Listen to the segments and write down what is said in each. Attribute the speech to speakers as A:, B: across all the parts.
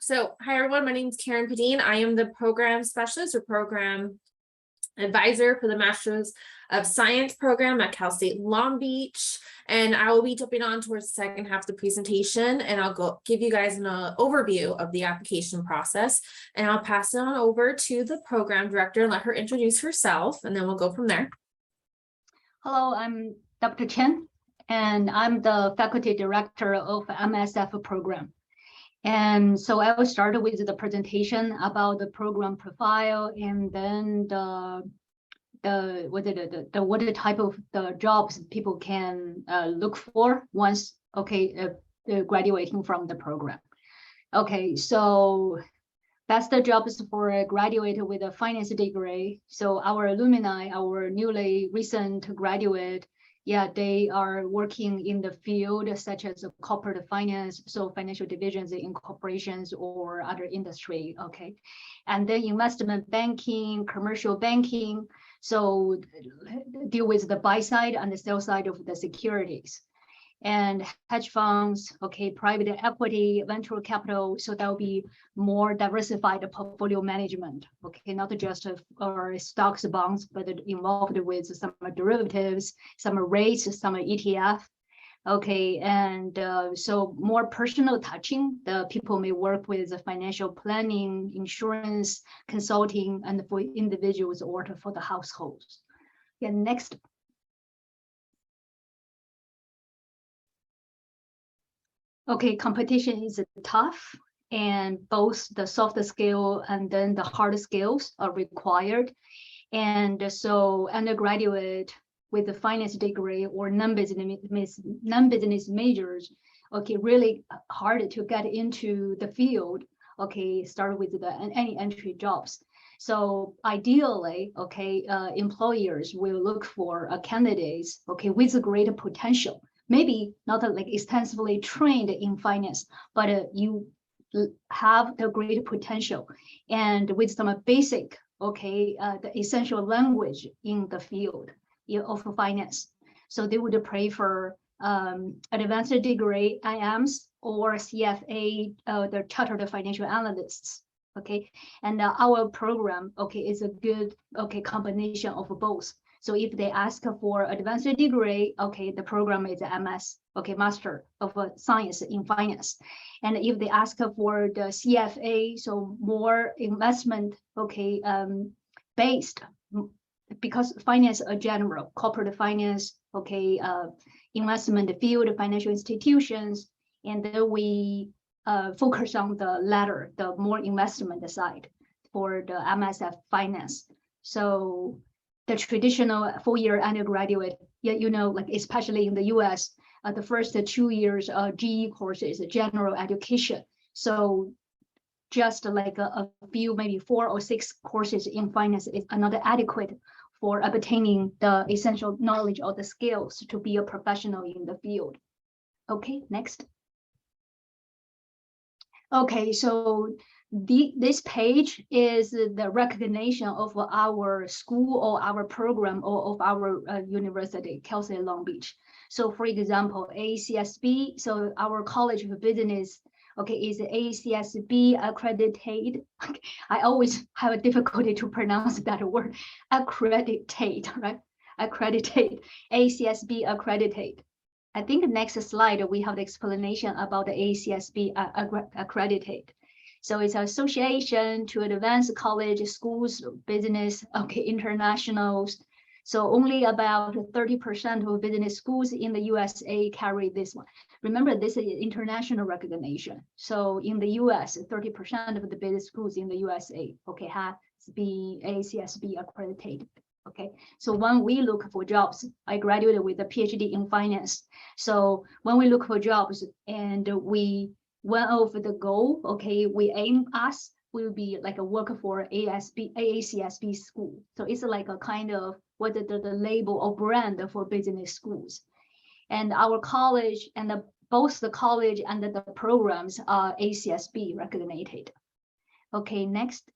A: So, hi everyone, my name is Karen Padine. I am the program specialist or program advisor for the Masters of Science program at Cal State Long Beach. And I will be jumping on towards the second half of the presentation, and I'll give you guys an overview of the application process. And I'll pass it on over to the program director and let her introduce herself, and then we'll go from there.
B: Hello, I'm Dr. Chen, and I'm the faculty director of MSF program. And so I will start with the presentation about the program profile, and then what type of the jobs people can look for once graduating from the program. Okay, so that's the jobs for a graduate with a finance degree. So our alumni, our newly recent graduate, yeah, they are working in the field such as corporate finance, so financial divisions in corporations or other industry, okay? And then investment banking, commercial banking, so deal with the buy side and the sell side of the securities. And hedge funds, okay, private equity, venture capital, so that will be more diversified portfolio management, okay, not just or stocks, bonds, but involved with some derivatives, some rates, some ETF, okay, and so more personal touching. The people may work with the financial planning, insurance, consulting, and for individuals or for the households. Yeah, next. Okay, competition is tough, and both the soft skill and then the hard skills are required. And so undergraduate with a finance degree or non-business majors, okay, really hard to get into the field, okay, start with any entry jobs. So ideally, okay, employers will look for candidates, okay, with a greater potential. Maybe not like extensively trained in finance, but you have the great potential and with some basic, okay, the essential language in the field of finance. So they would prefer advanced degree IMs or CFA, the Chartered Financial Analysts. Okay, and our program, okay, is a good, okay, combination of both. So if they ask for advanced degree, okay, the program is MS, okay, Master of Science in Finance. And if they ask for the CFA, so more investment, okay, based, because finance are general, corporate finance, okay, investment field, financial institutions, and then we focus on the latter, the more investment side for the MSF finance. So the traditional 4-year undergraduate, yeah, you know, like especially in the US, the first 2 years GE courses, general education. So just like a few, maybe 4 or 6 courses in finance is not adequate for obtaining the essential knowledge or the skills to be a professional in the field. Okay, next. Okay, so this page is the recognition of our school or our program or of our university, Cal State Long Beach. So for example, ACSB, so our College of Business, okay, is ACSB accredited. I always have a difficulty to pronounce that word, accredited, right? Accredited, ACSB accredited. I think next slide, we have the explanation about the ACSB accredited. So it's an association to advance college, schools, business, okay, internationals. So only about 30% of business schools in the USA carry this one. Remember, this is international recognition. So in the US, 30% of the business schools in the USA, okay, has been ACSB accredited. Okay, so when we look for jobs, I graduated with a PhD in finance. So when we look for jobs and we went over the goal, okay, we aim us will be like a worker for AACSB school. So it's like a kind of what the label or brand for business schools. And our college and both the college and the programs are ACSB recognized. Okay, next.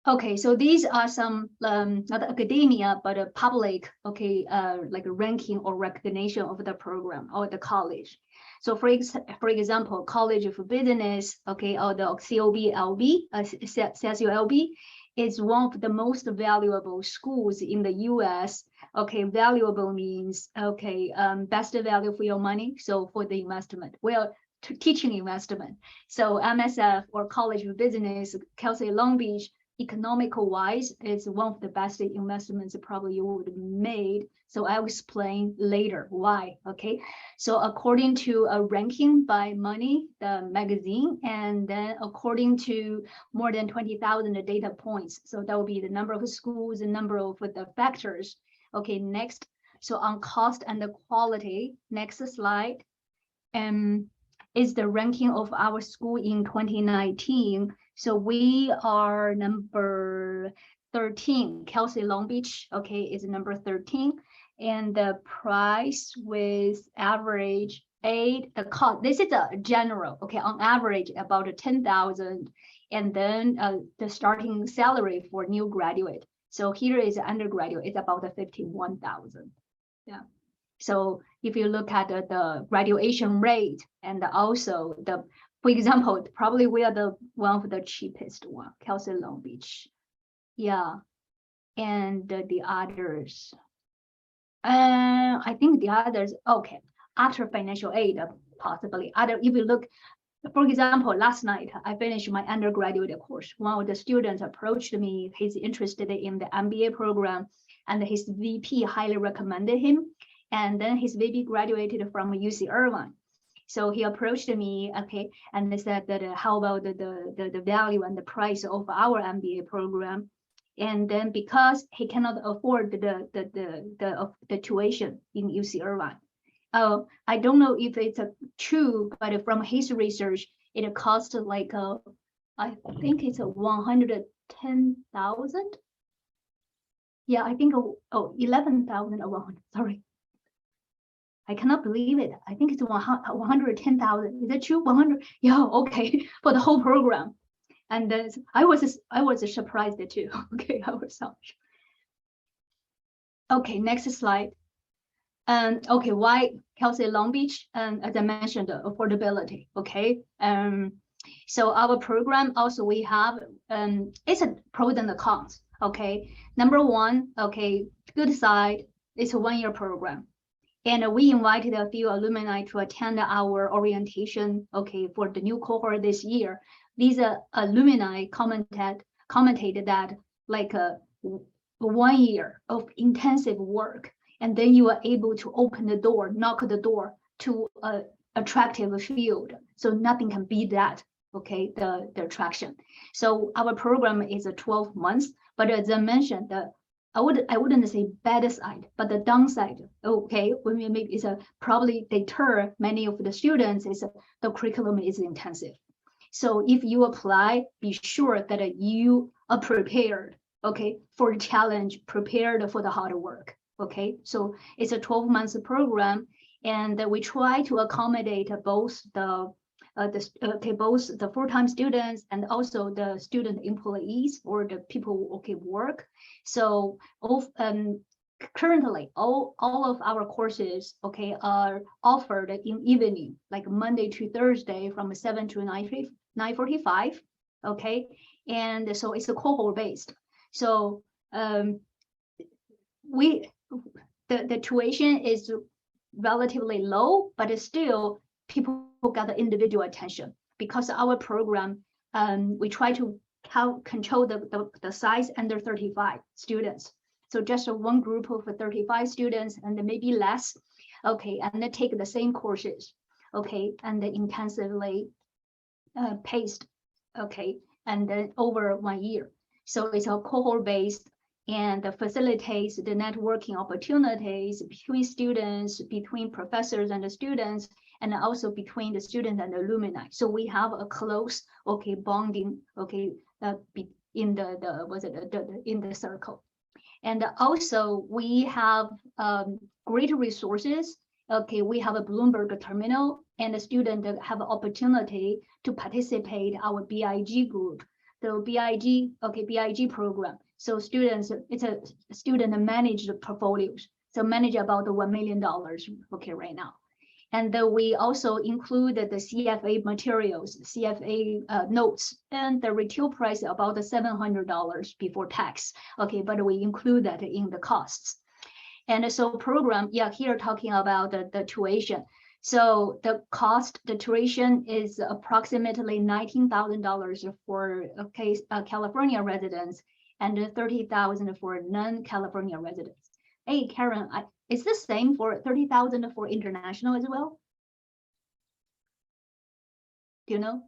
B: Okay, so these are some not academia, but a public, okay, like a ranking or recognition of the program or the college. So for example, College of Business, okay, or the CSULB, CSULB is one of the most valuable schools in the US. Okay, valuable means, okay, best value for your money. So for the investment, well, teaching investment. So MSF or College of Business, Cal State Long Beach, economical wise, it's one of the best investments probably you would have made. So I'll explain later why. Okay, so according to a ranking by Money, the magazine, and then according to more than 20,000 data points. So that will be the number of schools, the number of the factors. Okay, next. So on cost and the quality, next slide. Is the ranking of our school in 2019. So we are number 13. Cal State Long Beach, okay, is number 13. And the price with average 8, the cost, this is a general, okay, on average about 10,000. And then the starting salary for new graduate. So here is undergraduate, it's about 51,000. Yeah. So if you look at the graduation rate and also the, for example, probably we are the one of the cheapest one, Cal State Long Beach. Yeah. And the others. I think the others, okay, after financial aid, possibly other, if you look, for example, last night I finished my undergraduate course. One of the students approached me, he's interested in the MBA program, and his VP highly recommended him. And then his VP graduated from UC Irvine. So he approached me, okay, and they said that how about the value and the price of our MBA program? And then because he cannot afford the tuition in UC Irvine, I don't know if it's true, but from his research, it costs like I think it's 110,000. Yeah, I think 11,000 or 100. Sorry. I cannot believe it. I think it's 110,000. Is that true? 100? Yeah, okay, for the whole program. And then I was surprised too. Okay, I was so. Okay, next slide. And okay, why Cal State Long Beach? And as I mentioned, affordability. Okay. So our program also we have it's a pros and the cons. Okay. Number one, okay, good side. It's a 1-year program. And we invited a few alumni to attend our orientation, okay, for the new cohort this year. These alumni commented that like 1 year of intensive work, and then you are able to open the door, knock the door to an attractive field. So nothing can beat that, okay, the attraction. So our program is 12 months, but as I mentioned, I wouldn't say bad side, but the downside, okay, when we make is probably deter many of the students is the curriculum is intensive. So if you apply, be sure that you are prepared, okay, for the challenge, prepared for the hard work, okay. So it's a 12 months program, and we try to accommodate both the full-time students and also the student employees or the people who okay work. So currently all of our courses okay are offered in evening, like Monday to Thursday from 7 to 9:45. Okay, and so it's a cohort based. So the tuition is relatively low, but it's still people got the individual attention because our program, we try to control the size under 35 students. So just one group of 35 students and maybe less, okay, and they take the same courses, okay, and intensively paced, okay, and then over 1 year. So it's a cohort based and facilitates the networking opportunities between students, between professors and the students, and also between the students and the alumni. So we have a close, okay, bonding, okay, in in the circle. And also we have great resources. Okay, we have a Bloomberg terminal, and the student have an opportunity to participate our BIG group. So BIG, okay, BIG program. So students, it's a student managed portfolios. So manage about $1 million, okay, right now. And then we also included the CFA materials, CFA notes, and the retail price about $700 before tax. Okay, but we include that in the costs. And so program, yeah, here talking about the tuition. So the cost, the tuition is approximately $19,000 for California residents and $30,000 for non-California residents. Hey, Karen, is the same for 30,000 for international as well? Do you know?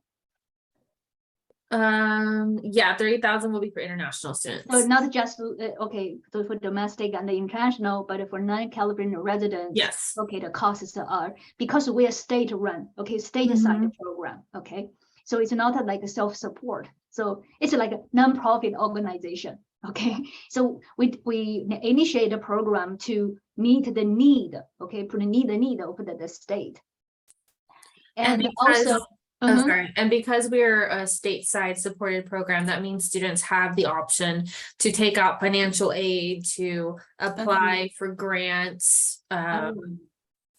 A: Yeah, 30,000 will be for international students.
B: So not just okay, so for domestic and the international, but for non-California residents.
A: Yes.
B: Okay, the costs are because we are state run. Okay, state side program. Okay, so it's not like a self-support. So it's like a non-profit organization. Okay, so we initiate a program to meet the need. Okay, to meet the need of the state. And
A: because,
B: also.
A: Oh, sorry. And because we're a stateside supported program, that means students have the option to take out financial aid, to apply for grants,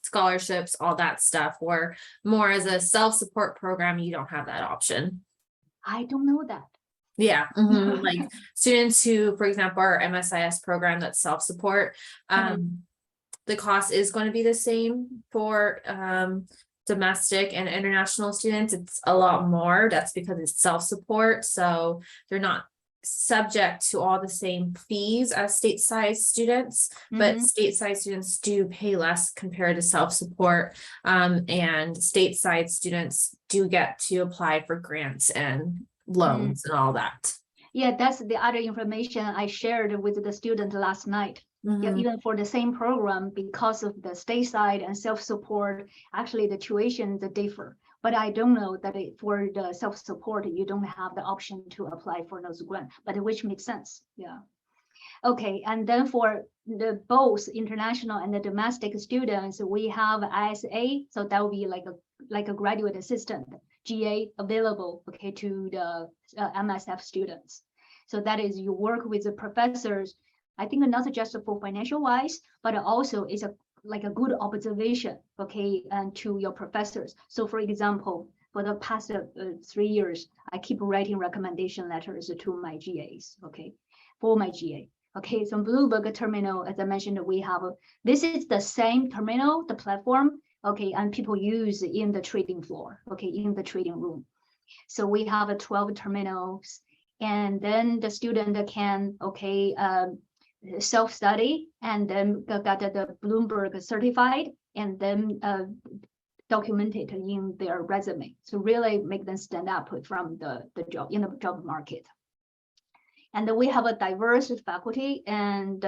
A: scholarships, all that stuff. Or more as a self-support program, you don't have that option.
B: I don't know that.
A: Yeah, like students who, for example, our MSIS program that's self-support, the cost is going to be the same for domestic and international students. It's a lot more. That's because it's self-support, so they're not subject to all the same fees as stateside students, but stateside students do pay less compared to self-support, and stateside students do get to apply for grants and loans and all that.
B: Yeah, that's the other information I shared with the student last night. Yeah, even for the same program, because of the stateside and self-support, actually the tuition differ. But I don't know that for the self-support, you don't have the option to apply for those grants, but which makes sense. Yeah. Okay, and then for the both international and the domestic students, we have ISA, so that will be like a graduate assistant, GA available, okay, to the MSF students. So that is you work with the professors. I think not just for financial wise, but also is like a good observation, okay, and to your professors. So for example, for the past 3 years, I keep writing recommendation letters to my GAs, okay, for my GA. Okay, so Bloomberg terminal, as I mentioned, we have, this is the same terminal, the platform, okay, and people use in the trading floor, okay, in the trading room. So we have 12 terminals, and then the student can, okay, self-study and then got the Bloomberg certified and then documented in their resume. So really make them stand up from the job in the job market. And then we have a diverse faculty, and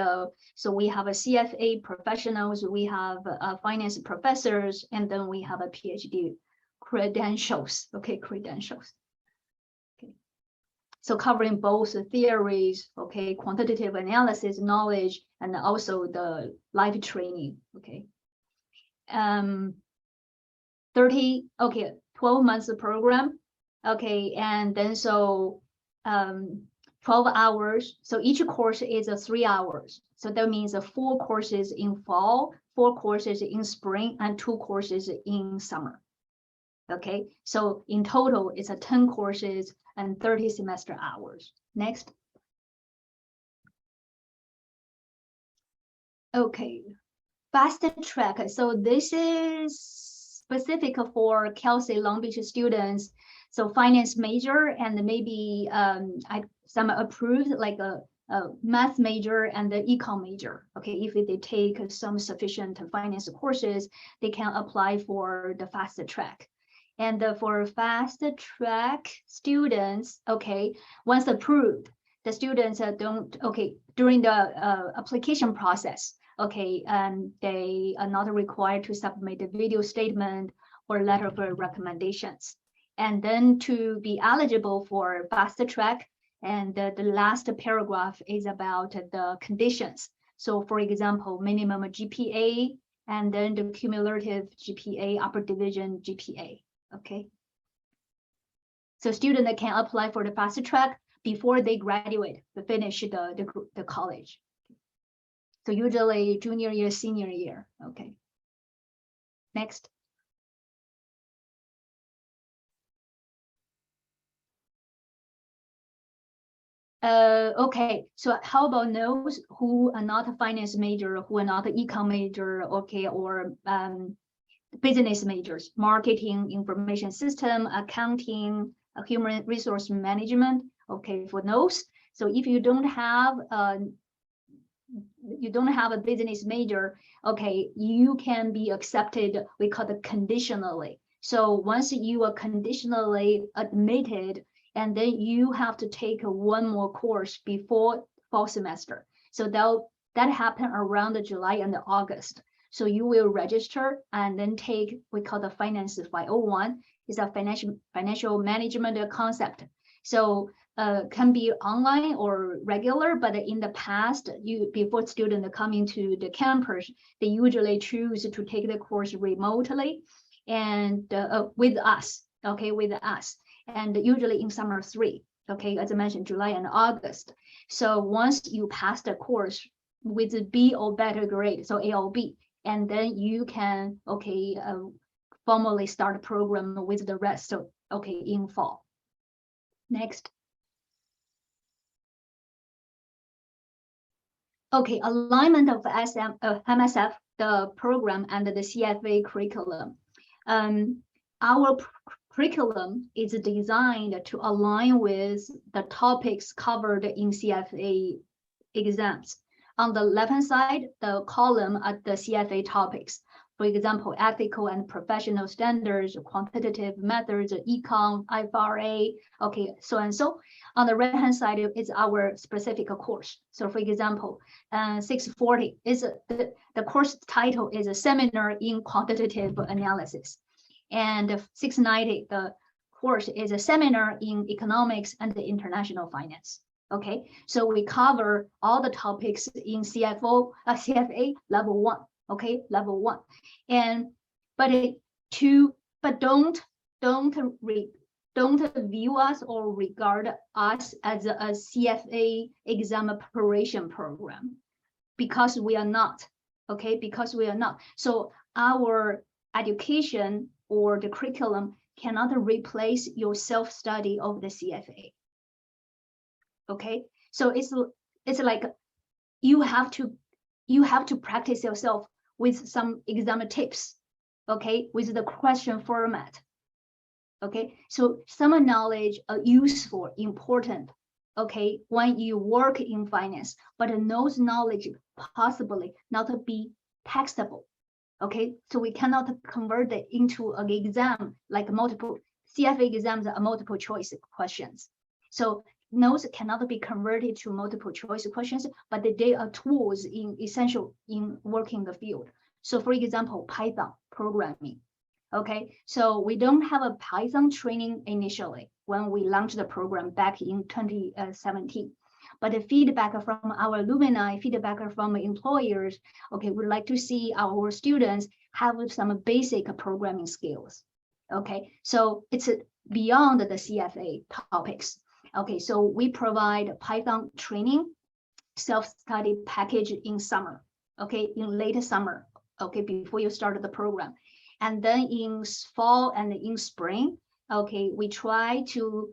B: so we have a CFA professionals, we have finance professors, and then we have a PhD credentials. Okay, credentials. Okay, so covering both the theories, okay, quantitative analysis knowledge, and also the live training. Okay, 12 months program. Okay, and then so 12 hours. So each course is 3 hours. So that means 4 courses in fall, 4 courses in spring, and 2 courses in summer. Okay, so in total, it's 10 courses and 30 semester hours. Next. Okay, fast track. So this is specific for Cal State Long Beach students. So finance major and maybe some approved like a math major and the econ major. Okay, if they take some sufficient finance courses, they can apply for the fast track. And for fast track students, okay, once approved, the students don't, okay, during the application process, okay, and they are not required to submit a video statement or letter of recommendations. And then to be eligible for fast track, and the last paragraph is about the conditions. So for example, minimum GPA, and then the cumulative GPA, upper division GPA, okay? So student can apply for the fast track before they graduate, to finish the college. So usually junior year, senior year. Okay. Next. Okay, so how about those who are not a finance major, who are not an econ major, okay, or business majors, marketing, information system, accounting, human resource management, okay, for those. So if you don't have a business major, okay, you can be accepted, we call it conditionally. So once you are conditionally admitted, and then you have to take one more course before fall semester. So that happened around July and August. So you will register and then take, we call the Finance 501, is a financial management concept. So can be online or regular, but in the past, before students coming to the campus, they usually choose to take the course remotely and with us, okay, with us. And usually in summer 3, okay, as I mentioned, July and August. So once you pass the course with a B or better grade, so A or B, and then you can, okay, formally start a program with the rest, so, okay, in fall. Next. Okay, alignment of MSF, the program, and the CFA curriculum. Our curriculum is designed to align with the topics covered in CFA exams. On the left-hand side, the column are the CFA topics. For example, ethical and professional standards, quantitative methods, econ, IFRA, okay, so and so. On the right-hand side is our specific course. So for example, 640 is the course title is a seminar in quantitative analysis. And 690, the course is a seminar in economics and international finance. Okay, so we cover all the topics in CFA level 1. Okay, level 1, and but don't view us or regard us as a CFA exam preparation program, because we are not. Okay, because we are not. So our education or the curriculum cannot replace your self-study of the CFA. Okay, so it's like you have to practice yourself with some exam tips, okay, with the question format. Okay, so some knowledge are useful, important, okay, when you work in finance, but those knowledge possibly not be taxable. Okay, so we cannot convert it into an exam like multiple CFA exams are multiple choice questions. So those cannot be converted to multiple choice questions, but they are tools essential in working the field. So for example, Python programming. Okay, so we don't have a Python training initially when we launched the program back in 2017. But the feedback from our alumni, feedback from employers, okay, we'd like to see our students have some basic programming skills. Okay, so it's beyond the CFA topics. Okay, so we provide Python training, self-study package in summer, okay, in late summer, okay, before you start the program. And then in fall and in spring, okay, we try to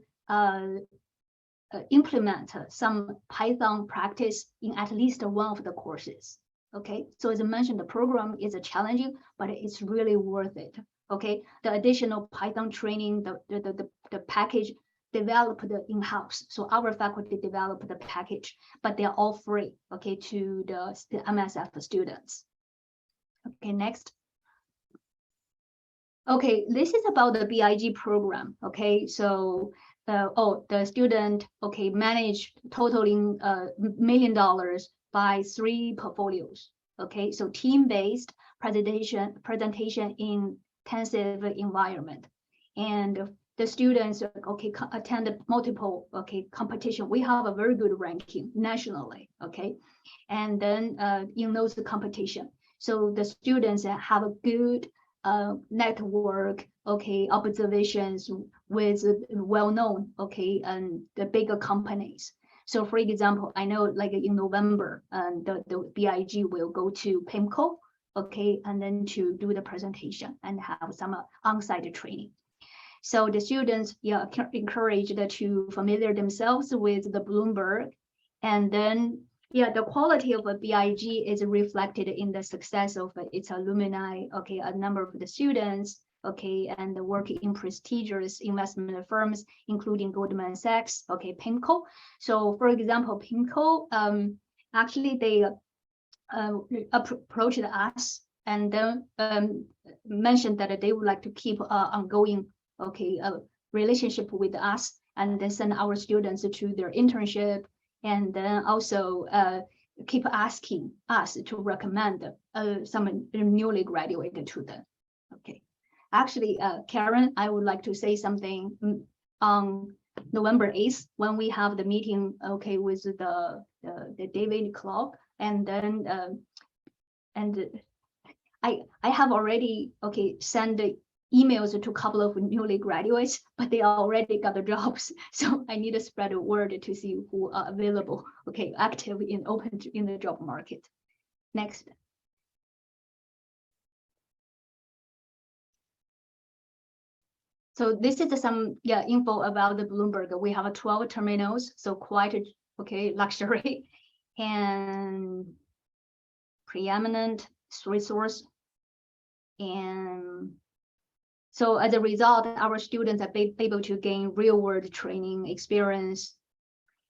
B: implement some Python practice in at least one of the courses. Okay, so as I mentioned, the program is challenging, but it's really worth it. Okay, the additional Python training, the package developed in-house. So our faculty developed the package, but they're all free, okay, to the MSF students. Okay, next. Okay, this is about the BIG program. Okay, so the student, okay, managed totaling $1 million by 3 portfolios. Okay, so team-based presentation in intensive environment, and the students, okay, attended multiple, okay, competition. We have a very good ranking nationally. Okay, and then in those competition, so the students have a good network, okay, observations with well-known, okay, and the bigger companies. So for example, I know like in November, the BIG will go to PIMCO, okay, and then to do the presentation and have some on-site training. So the students, yeah, encouraged to familiar themselves with the Bloomberg, and then yeah, the quality of a BIG is reflected in the success of its alumni, okay, a number of the students, okay, and the work in prestigious investment firms, including Goldman Sachs, okay, PIMCO. So for example, PIMCO, actually they approached us and then mentioned that they would like to keep ongoing, okay, relationship with us, and then send our students to their internship, and then also keep asking us to recommend some newly graduated to them. Okay, actually, Karen, I would like to say something on November 8th when we have the meeting, okay, with the David Club, and then I have already, okay, sent the emails to a couple of newly graduates, but they already got the jobs. So I need to spread the word to see who are available, okay, active in in the job market. Next. So this is some info about the Bloomberg. We have 12 terminals, so quite okay luxury and preeminent resource. And so as a result, our students are able to gain real-world training experience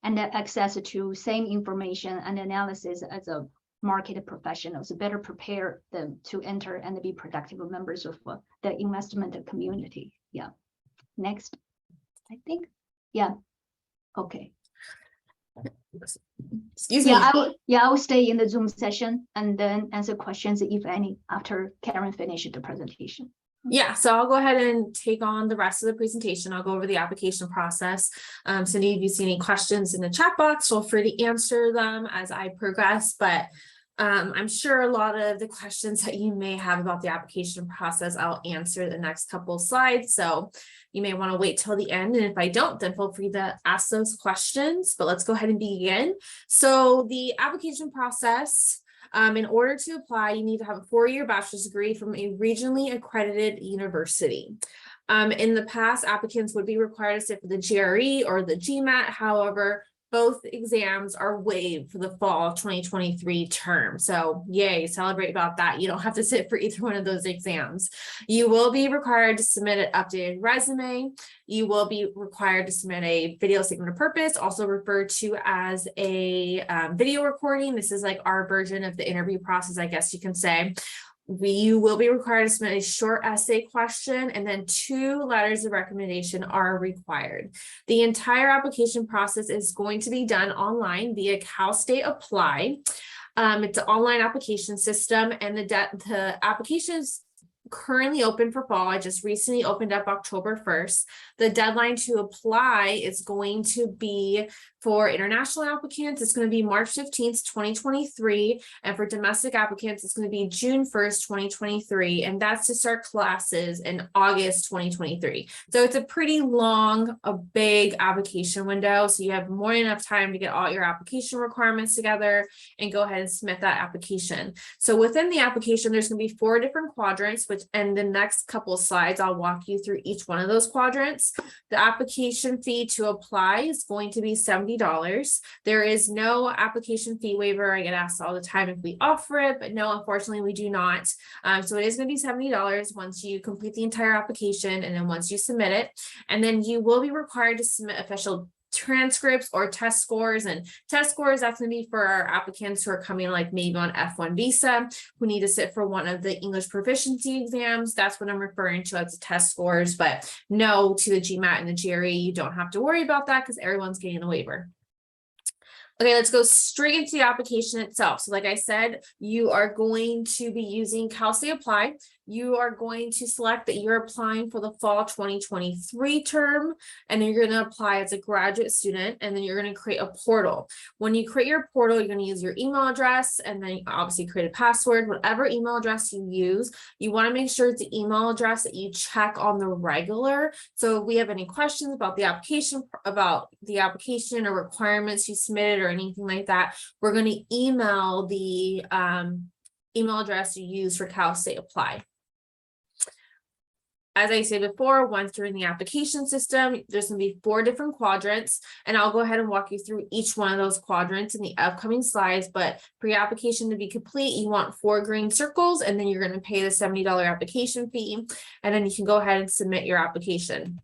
B: and access to same information and analysis as a market professionals, better prepare them to enter and be productive members of the investment community. Yeah. Next, I think. Yeah. Okay.
A: Excuse me.
B: I will stay in the Zoom session and then answer questions if any after Karen finished the presentation.
A: Yeah, so I'll go ahead and take on the rest of the presentation. I'll go over the application process. Cindy, if you see any questions in the chat box, feel free to answer them as I progress, but I'm sure a lot of the questions that you may have about the application process, I'll answer the next couple slides. So you may want to wait till the end. And if I don't, then feel free to ask those questions, but let's go ahead and begin. So the application process, in order to apply, you need to have a 4-year bachelor's degree from a regionally accredited university. In the past, applicants would be required to sit for the GRE or the GMAT. However, both exams are waived for the fall 2023 term. So yay, celebrate about that. You don't have to sit for either one of those exams. You will be required to submit an updated resume. You will be required to submit a video statement of purpose, also referred to as a video recording. This is like our version of the interview process, I guess you can say. You will be required to submit a short essay question, and then 2 letters of recommendation are required. The entire application process is going to be done online via Cal State Apply. It's an online application system, and the applications currently open for fall. I just recently opened up October 1st. The deadline to apply is going to be for international applicants. It's going to be March 15th, 2023. And for domestic applicants, it's going to be June 1st, 2023. And that's to start classes in August 2023. So it's a pretty long, a big application window. So you have more than enough time to get all your application requirements together and go ahead and submit that application. So within the application, there's going to be 4 different quadrants, which in the next couple of slides, I'll walk you through each one of those quadrants. The application fee to apply is going to be $70. There is no application fee waiver. I get asked all the time if we offer it, but no, unfortunately we do not. So it is going to be $70 once you complete the entire application and then once you submit it. And then you will be required to submit official transcripts or test scores, and test scores, that's going to be for our applicants who are coming like maybe on F1 visa, who need to sit for one of the English proficiency exams. That's what I'm referring to as the test scores, but no to the GMAT and the GRE. You don't have to worry about that because everyone's getting the waiver. Okay, let's go straight into the application itself. So like I said, you are going to be using Cal State Apply. you are going to select that you're applying for the fall 2023 term, and then you're going to apply as a graduate student, and then you're going to create a portal. When you create your portal, you're going to use your email address, and then obviously create a password. Whatever email address you use, you want to make sure it's the email address that you check on the regular. So if we have any questions about the application or requirements you submitted or anything like that, we're going to email the email address you use for Cal State Apply. As I said before, once you're in the application system, there's going to be 4 different quadrants, and I'll go ahead and walk you through each one of those quadrants in the upcoming slides. But for your application to be complete, you want 4 green circles, and then you're going to pay the $70 application fee, and then you can go ahead and submit your application.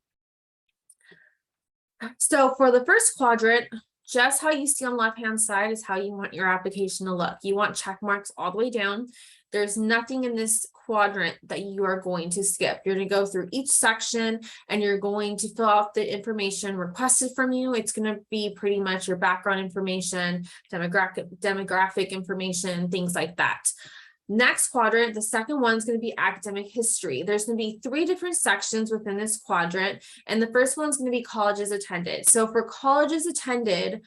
A: So for the first quadrant, just how you see on the left-hand side is how you want your application to look. You want check marks all the way down. There's nothing in this quadrant that you are going to skip. You're going to go through each section and you're going to fill out the information requested from you. It's going to be pretty much your background information, demographic information, things like that. Next quadrant, the second one is going to be academic history. There's going to be 3 different sections within this quadrant, and the first one is going to be colleges attended. So for colleges attended,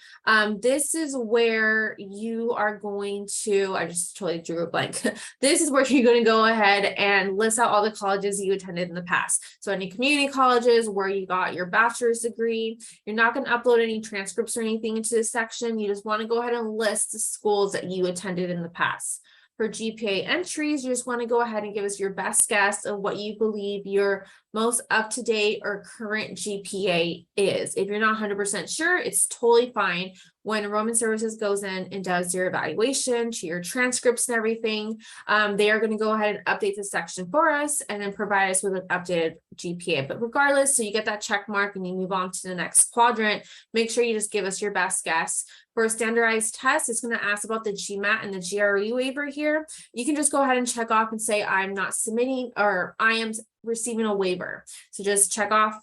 A: this is where you are going to, I just totally drew a blank. This is where you're going to go ahead and list out all the colleges you attended in the past. So any community colleges where you got your bachelor's degree. You're not going to upload any transcripts or anything into this section. You just want to go ahead and list the schools that you attended in the past. For GPA entries, you just want to go ahead and give us your best guess of what you believe your most up-to-date or current GPA is. If you're not 100% sure, it's totally fine. When Enrollment Services goes in and does your evaluation to your transcripts and everything, they are going to go ahead and update the section for us and then provide us with an updated GPA. But regardless, so you get that check mark and you move on to the next quadrant, make sure you just give us your best guess. For a standardized test, it's going to ask about the GMAT and the GRE waiver here. You can just go ahead and check off and say, I'm not submitting, or I am receiving a waiver. So just check off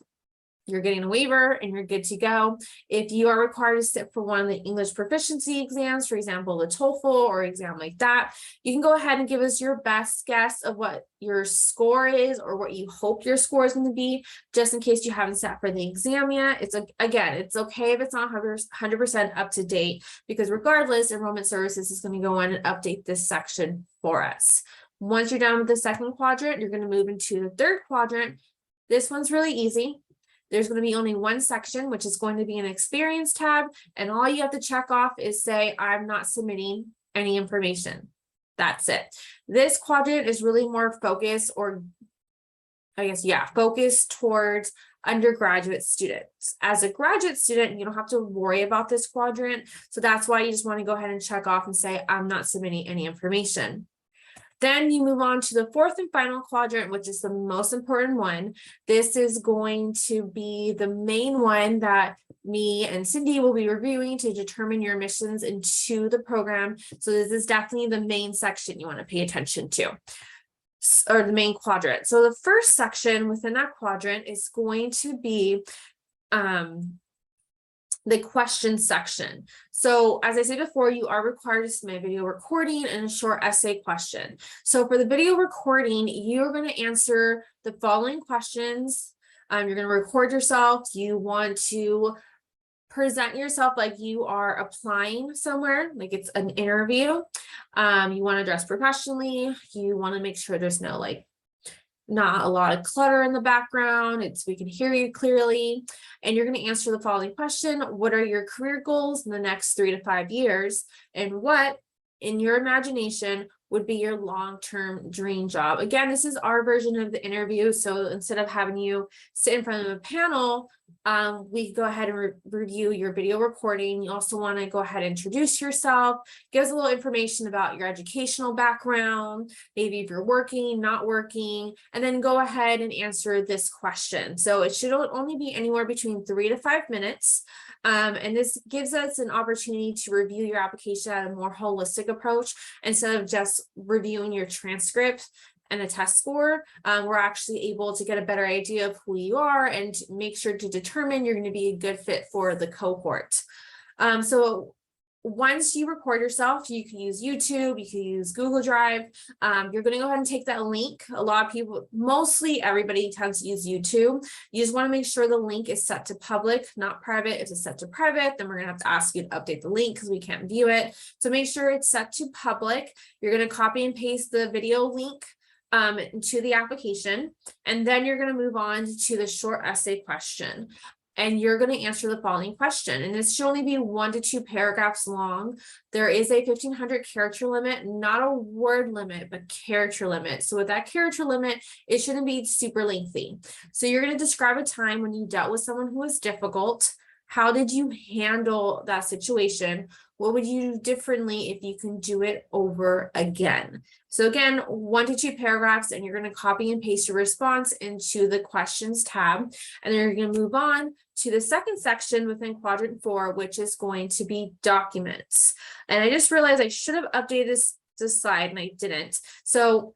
A: you're getting a waiver and you're good to go. If you are required to sit for one of the English proficiency exams, for example, the TOEFL or exam like that, you can go ahead and give us your best guess of what your score is or what you hope your score is going to be, just in case you haven't sat for the exam yet. Again, it's okay if it's not 100% up to date, because regardless, Enrollment Services is going to go in and update this section for us. Once you're done with the second quadrant, you're going to move into the third quadrant. This one's really easy. There's going to be only one section, which is going to be an experience tab. And all you have to check off is say, I'm not submitting any information. That's it. This quadrant is really more focused, or I guess, yeah, focused towards undergraduate students. As a graduate student, you don't have to worry about this quadrant. So that's why you just want to go ahead and check off and say, I'm not submitting any information. Then you move on to the fourth and final quadrant, which is the most important one. This is going to be the main one that me and Cindy will be reviewing to determine your admissions into the program. So this is definitely the main section you want to pay attention to, or the main quadrant. So the first section within that quadrant is going to be the question section. So as I said before, you are required to submit a video recording and a short essay question. So for the video recording, you're going to answer the following questions. You're going to record yourself. You want to present yourself like you are applying somewhere, like it's an interview. You want to dress professionally. You want to make sure there's no not a lot of clutter in the background. We can hear you clearly. And you're going to answer the following question. What are your career goals in the next 3 to 5 years? And what, in your imagination, would be your long-term dream job? Again, this is our version of the interview. So instead of having you sit in front of a panel, we go ahead and review your video recording. You also want to go ahead and introduce yourself, give us a little information about your educational background, maybe if you're working, not working, and then go ahead and answer this question. So it should only be anywhere between 3 to 5 minutes. And this gives us an opportunity to review your application at a more holistic approach instead of just reviewing your transcript and a test score. We're actually able to get a better idea of who you are and make sure to determine you're going to be a good fit for the cohort. So once you record yourself, you can use YouTube, you can use Google Drive. You're going to go ahead and take that link. A lot of people, mostly everybody tends to use YouTube. You just want to make sure the link is set to public, not private. If it's set to private, then we're going to have to ask you to update the link because we can't view it. So make sure it's set to public. You're going to copy and paste the video link to the application, and then you're going to move on to the short essay question. And you're going to answer the following question. And this should only be 1 to 2 paragraphs long. There is a 1,500 character limit, not a word limit, but character limit. So with that character limit, it shouldn't be super lengthy. So you're going to describe a time when you dealt with someone who was difficult. How did you handle that situation? What would you do differently if you can do it over again? So again, 1 to 2 paragraphs, and you're going to copy and paste your response into the questions tab. And then you're going to move on to the second section within quadrant 4, which is going to be documents. And I just realized I should have updated this slide and I didn't. So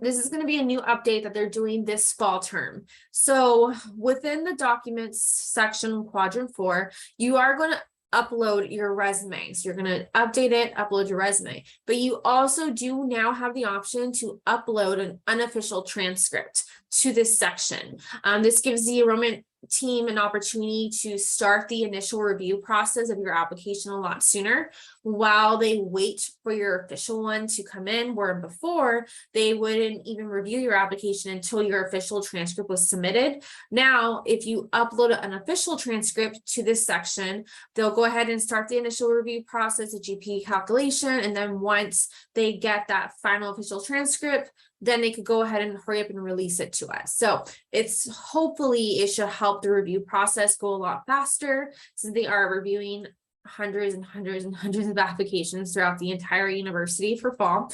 A: this is going to be a new update that they're doing this fall term. So within the documents section, quadrant 4, you are going to upload your resume. So you're going to update it, upload your resume, but you also do now have the option to upload an unofficial transcript to this section. This gives the enrollment team an opportunity to start the initial review process of your application a lot sooner while they wait for your official one to come in, where before they wouldn't even review your application until your official transcript was submitted. Now, if you upload an official transcript to this section, they'll go ahead and start the initial review process, a GPA calculation, and then once they get that final official transcript, then they could go ahead and hurry up and release it to us. So it's hopefully it should help the review process go a lot faster, since they are reviewing hundreds and hundreds and hundreds of applications throughout the entire university for fall.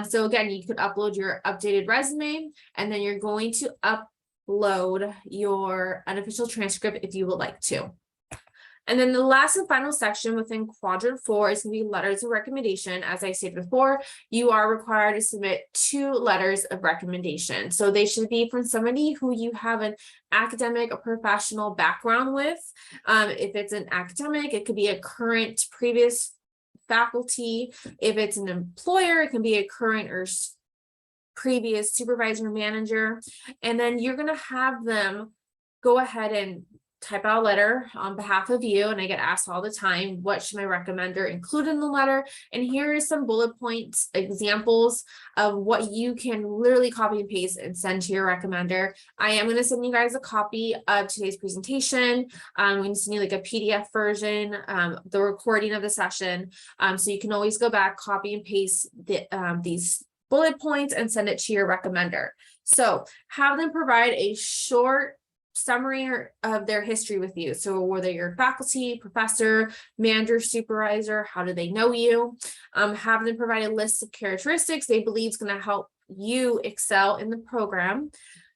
A: So again, you could upload your updated resume, and then you're going to upload your unofficial transcript if you would like to. And then the last and final section within quadrant 4 is going to be letters of recommendation. As I said before, you are required to submit 2 letters of recommendation. So they should be from somebody who you have an academic or professional background with. If it's an academic, it could be a current previous faculty. If it's an employer, it can be a current or previous supervisor, manager. And then you're going to have them go ahead and type out a letter on behalf of you. And I get asked all the time, what should my recommender include in the letter? And here is some bullet points, examples of what you can literally copy and paste and send to your recommender. I am going to send you guys a copy of today's presentation. I'm going to send you like a PDF version, the recording of the session. So you can always go back, copy and paste these bullet points and send it to your recommender. So have them provide a short summary of their history with you. So whether you're faculty, professor, manager, supervisor, how do they know you? Have them provide a list of characteristics they believe is going to help you excel in the program.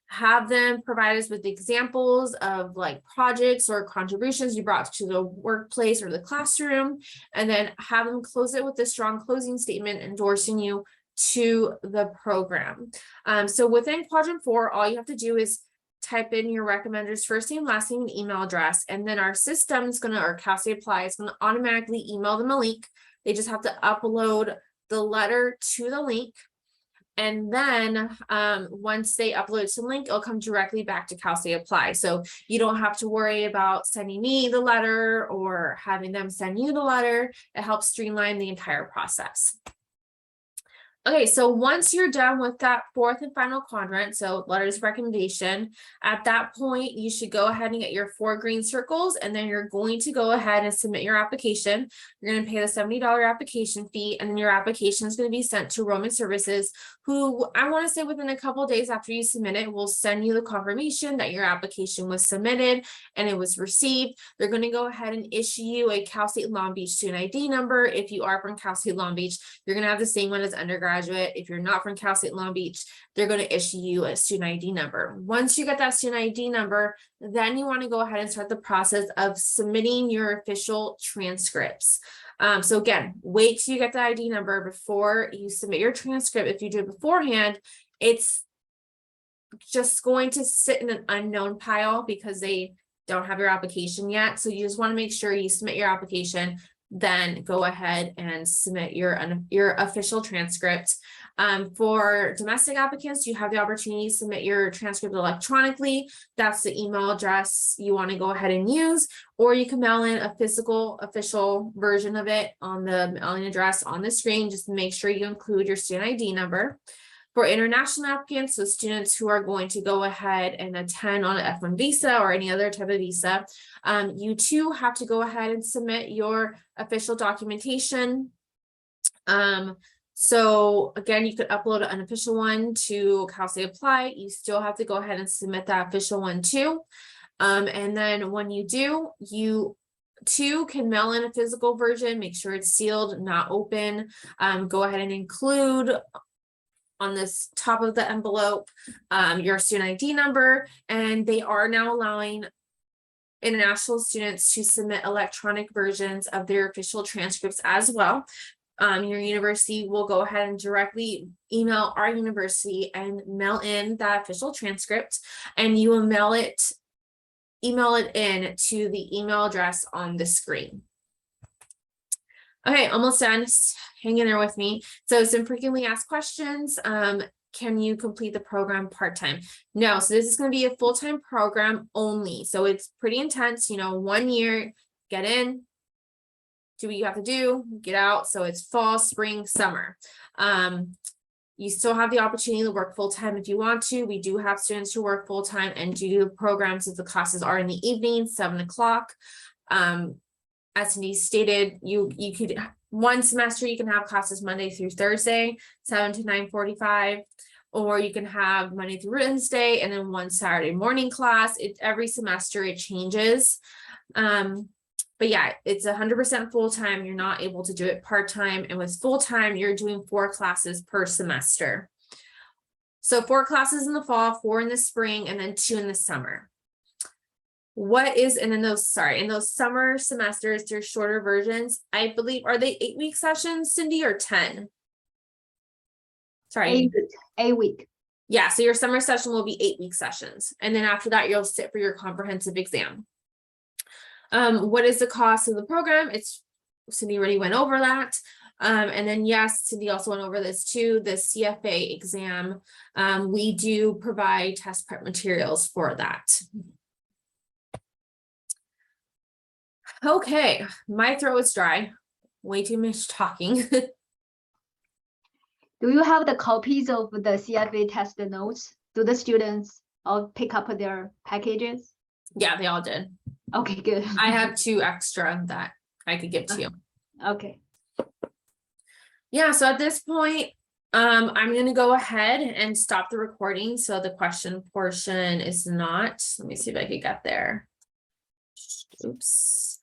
A: Have them provide us with examples of like projects or contributions you brought to the workplace or the classroom, and then have them close it with a strong closing statement endorsing you to the program. So within quadrant 4, all you have to do is type in your recommender's first name, last name, and email address, and then our system is going to, or Cal State Apply is going to automatically email them a link. They just have to upload the letter to the link. And then once they upload some link, it'll come directly back to Cal State Apply. So you don't have to worry about sending me the letter or having them send you the letter. It helps streamline the entire process. Okay, so once you're done with that 4th and final quadrant, so letters of recommendation, at that point, you should go ahead and get your 4 green circles, and then you're going to go ahead and submit your application. You're going to pay the $70 application fee, and then your application is going to be sent to Enrollment Services, who I want to say within a couple of days after you submit it, will send you the confirmation that your application was submitted and it was received. They're going to go ahead and issue you a Cal State Long Beach student ID number. If you are from Cal State Long Beach, you're going to have the same one as undergraduate. If you're not from Cal State Long Beach, they're going to issue you a student ID number. Once you get that student ID number, then you want to go ahead and start the process of submitting your official transcripts. So again, wait till you get the ID number before you submit your transcript. If you do it beforehand, it's just going to sit in an unknown pile because they don't have your application yet. So you just want to make sure you submit your application then go ahead and submit your official transcript. For domestic applicants, you have the opportunity to submit your transcript electronically. That's the email address you want to go ahead and use, or you can mail in a physical official version of it on the mailing address on the screen. Just make sure you include your student ID number. For international applicants, so students who are going to go ahead and attend on an F1 visa or any other type of visa, you too have to go ahead and submit your official documentation. So again, you could upload an official one to Cal State Apply. You still have to go ahead and submit that official one too. And then when you do, you too can mail in a physical version, make sure it's sealed, not open. Go ahead and include on this top of the envelope your student ID number, and they are now allowing international students to submit electronic versions of their official transcripts as well. Your university will go ahead and directly email our university and mail in that official transcript, and you will email it in to the email address on the screen. Okay, almost done. Just hang in there with me. So some frequently asked questions. Can you complete the program part-time? No, so this is going to be a full-time program only. So it's pretty intense, 1 year, get in, do what you have to do, get out. So it's fall, spring, summer. You still have the opportunity to work full-time if you want to. We do have students who work full-time and do programs if the classes are in the evening, 7 o'clock. As Cindy stated, you could, one semester you can have classes Monday through Thursday, 7 to 9:45, or you can have Monday through Wednesday and then one Saturday morning class. Every semester it changes. But yeah, it's 100% full-time. You're not able to do it part-time, and with full-time, you're doing 4 classes per semester. So 4 classes in the fall, 4 in the spring, and then 2 in the summer. And in those summer semesters, there's shorter versions. I believe, are they 8-week sessions, Cindy, or 10? Sorry.
B: 8 week.
A: Yeah, so your summer session will be 8-week sessions. And then after that, you'll sit for your comprehensive exam. What is the cost of the program? Cindy already went over that. And then yes, Cindy also went over this too, the CFA exam. We do provide test prep materials for that. Okay, my throat is dry. Way too much talking.
B: Do you have the copies of the CFA test notes? Do the students all pick up their packages?
A: Yeah, they all did.
B: Okay, good.
A: I have 2 extra that I could give to you.
B: Okay.
A: Yeah, so at this point, I'm going to go ahead and stop the recording. So the question portion is not, let me see if I could get there. Oops.